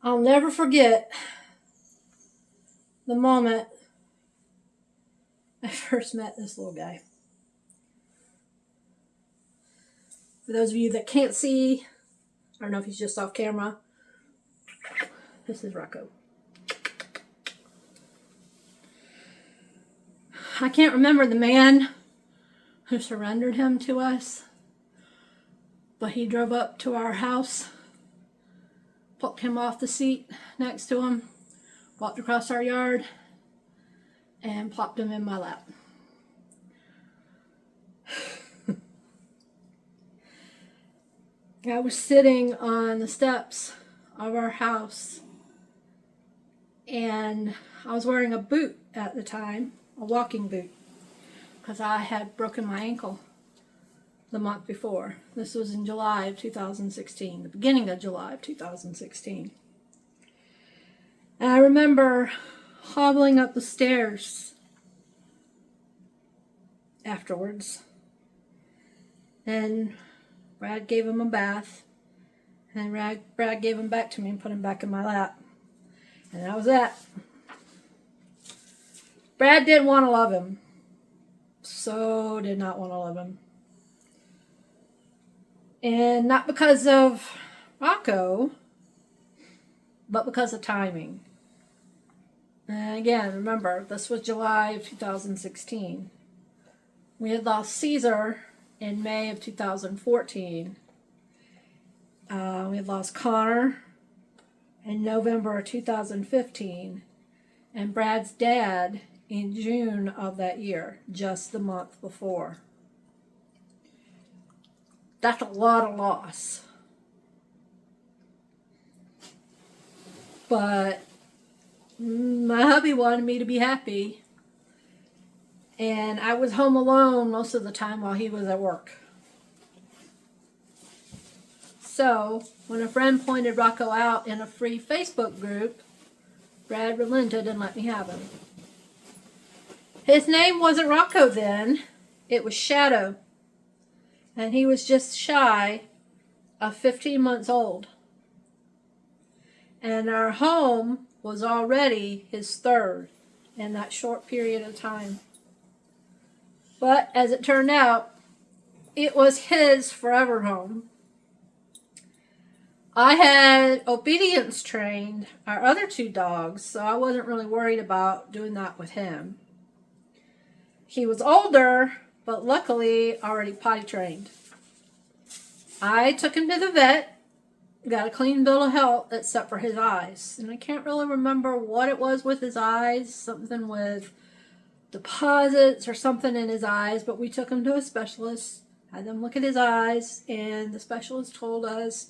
I'll never forget the moment I first met this little guy. For those of you that can't see, I don't know if he's just off camera. This is Rocco. I can't remember the man who surrendered him to us, but he drove up to our house, plucked him off the seat next to him, walked across our yard, and plopped him in my lap. I was sitting on the steps of our house, and I was wearing a boot at the time, a walking boot, because I had broken my ankle the month before. This was in July of 2016, the beginning of July of 2016. And I remember hobbling up the stairs afterwards, and Brad gave him a bath, and Brad gave him back to me and put him back in my lap. And that was that. Brad didn't want to love him. So did not want to love him. And not because of Rocco, but because of timing. And again, remember, this was July of 2016. We had lost Caesar in May of 2014. We had lost Connor in November of 2015. And Brad's dad in June of that year, just the month before. That's a lot of loss. But my hubby wanted me to be happy. And I was home alone most of the time while he was at work. So, when a friend pointed Rocco out in a free Facebook group, Brad relented and let me have him. His name wasn't Rocco then, it was Shadow. And he was just shy of 15 months old. And our home was already his third in that short period of time. But as it turned out, it was his forever home. I had obedience trained our other two dogs, so I wasn't really worried about doing that with him. He was older, but luckily already potty trained. I took him to the vet, got a clean bill of health except for his eyes. And I can't really remember what it was with his eyes, something with deposits or something in his eyes, but we took him to a specialist, had them look at his eyes, and the specialist told us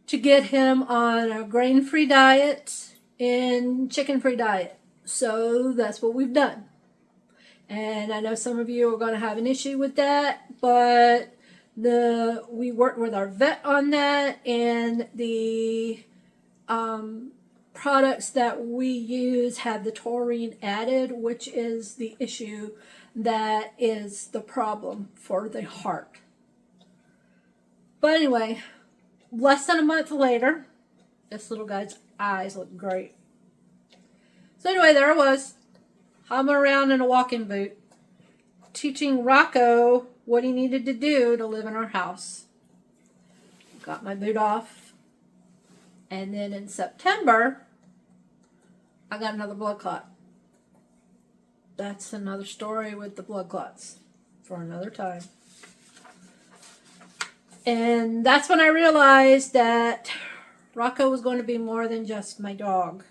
to get him on a grain-free diet and chicken-free diet. So that's what we've done. And I know some of you are going to have an issue with that, but we worked with our vet on that, and the products that we use have the taurine added, which is the issue that is the problem for the heart. But anyway, less than a month later, this little guy's eyes look great. So anyway, there I was, hobbling around in a walking boot, teaching Rocco what he needed to do to live in our house. Got my boot off, and then in September, I got another blood clot. That's another story with the blood clots for another time. And that's when I realized that Rocco was going to be more than just my dog.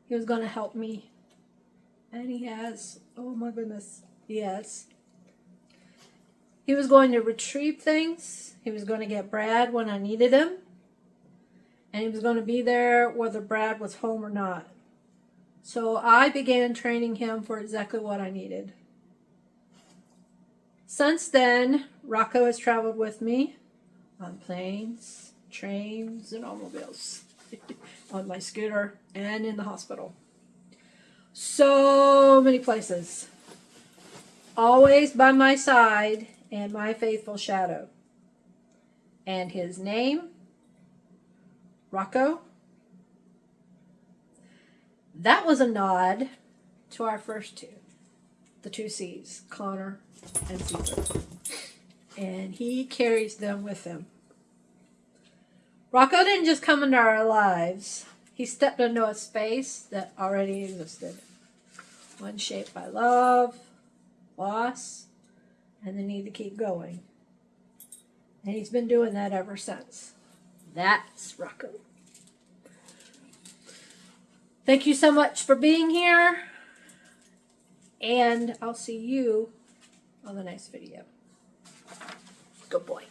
He was going to help me. And he has. Oh my goodness. He has. He was going to retrieve things. He was going to get Brad when I needed him. And he was going to be there whether Brad was home or not. So I began training him for exactly what I needed. Since then, Rocco has traveled with me on planes, trains, and automobiles, on my scooter, and in the hospital. So many places. Always by my side and my faithful Shadow. And his name, Rocco That was a nod to our first two. The two C's, Connor and Caesar. And he carries them with him. Rocco didn't just come into our lives. He stepped into a space that already existed. One shaped by love, loss, and the need to keep going. And he's been doing that ever since. That's Rocco. Thank you so much for being here. And I'll see you on the next video. Good boy.